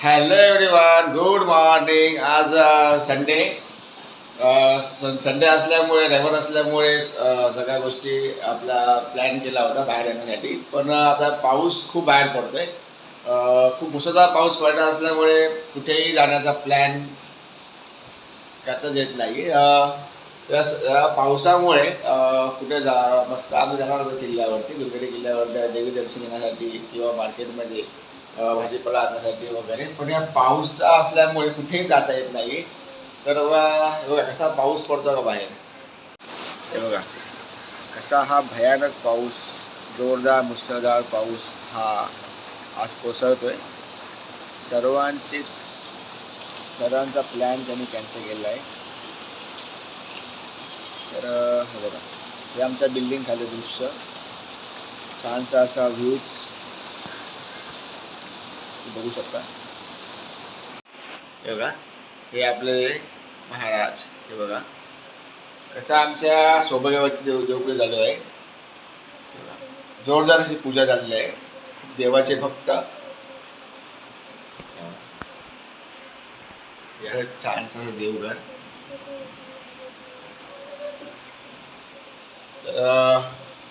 Hello everyone, good morning. आज Sunday Sunday असल्यामुळे, रविवार असल्यामुळे सगळ्या गोष्टी आपला प्लॅन केला होता बाहेर येण्यासाठी. पण आता पाऊस खूप बाहेर पडतोय. खूप मुसळधार पाऊस पडत असल्यामुळे कुठेही जाण्याचा प्लॅन करताच येत नाही. पावसामुळे कुठे मस्त आम्ही जाणार होतो किल्ल्यावरती, दुर्गडी किल्ल्यावरती देवी दर्शन घेण्यासाठी किंवा मार्केटमध्ये भाजीपाला आणण्यासाठी वगैरे. पण या पाऊस असल्यामुळे कुठेही जाता येत नाही. तर हे बघा कसा पाऊस पडतो का बाहेर. हे बघा कसा हा भयानक पाऊस, जोरदार मुसळधार पाऊस हा आज कोसळतोय. सर्वांचा प्लॅन त्यांनी कॅन्सल केला आहे. तर हे बघा, हे आमच्या बिल्डिंग खाली दृश्य, छानसा असा व्ह्यूज बघू शकता. हे बघा, हे आपले महाराज. हे बघा कसं आमच्या सौभाग्यवती देवपूजा चालू आहे. जोरदार अशी पूजा चालली आहे. देवाचे भक्त. छानसं देवघर.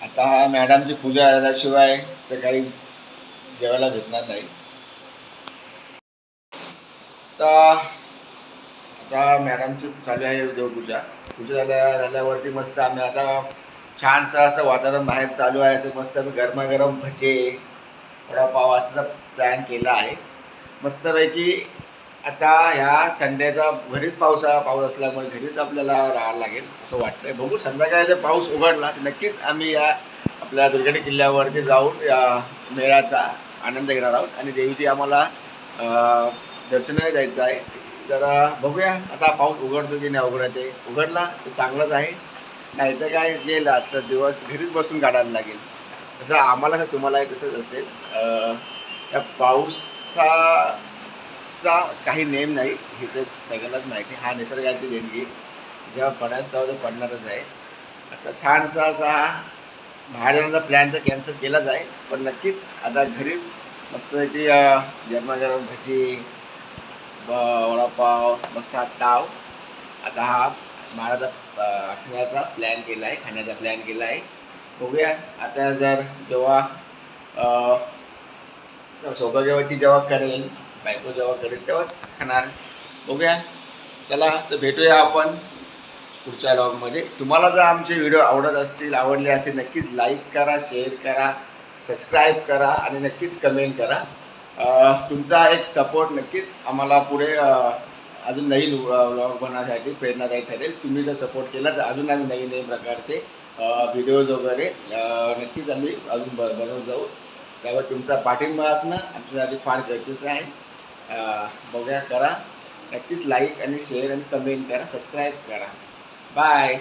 आता हा मॅडमची पूजा झाल्याशिवाय तर काही जेवायला भेटणार नाही. आता मॅडमची चालू आहे देवपूजा. पूजा झाल्यावरती मस्त आम्ही आता छानसं असं वातावरण बाहेर चालू आहे. तर मस्त आम्ही गरमागरम भजे, वडापाव असं प्लॅन केला आहे मस्तपैकी. आता ह्या संडेचा घरीच पाऊस असल्यामुळे घरीच आपल्याला राहायला लागेल असं वाटतंय. बघू, संध्याकाळचा पाऊस उघडला तर नक्कीच आम्ही या आपल्या दुर्गडी किल्ल्यावरती जाऊन या मेळ्याचा आनंद घेणार आहोत. आणि देवीची आम्हाला दर्शनाला जायचं आहे. तर बघूया आता पाऊस उघडतो की नाही उघडते. उघडला तर चांगलंच आहे, नाही तर काय गेलं आजचा दिवस घरीच बसून काढायला लागेल. तसं आम्हाला तुम्हालाही तसंच असेल. त्या पावसाचा काही नेम नाही हे तर सगळ्यांनाच माहिती. हा निसर्गाची देणगी, जेव्हा पडायचं तेव्हा ते पडणारच आहे. आता छानसा असा हा बाहेर जाण्याचा प्लॅन तर कॅन्सल केलाच आहे, पण नक्कीच आता घरीच मस्तपैकी गरमागरम भजी, वडापाव, मस्त ताव. आता हा महाराजा आठवड्याचा प्लॅन केला आहे, खाण्याचा प्लॅन केला आहे. बघूया आता जर जेव्हा सौभाग्यवती जेव्हा करेल, बायको जेव्हा करेल तेव्हाच खाणार. बघूया. चला तर भेटूया आपण पुढच्या व्लॉगमध्ये. तुम्हाला जर आमचे व्हिडिओ आवडले असेल नक्कीच लाईक करा, शेअर करा, सबस्क्राईब करा आणि नक्कीच कमेंट करा. तुमचा एक सपोर्ट नक्कीच आम्हाला पुढे अजून नवीन व्लॉग बनवण्यासाठी प्रेरणादायी ठरेल. तुम्ही जर सपोर्ट केला तर अजून आम्ही नवीन नवीन प्रकारचे व्हिडिओज वगैरे नक्कीच आम्ही अजून बनवत जाऊ. त्यावर तुमचा पाठिंबा असणं आमच्यासाठी फार गरजेचं आहे. बघूया, करा नक्कीच लाईक आणि शेअर आणि कमेंट करा, सबस्क्राईब करा. बाय.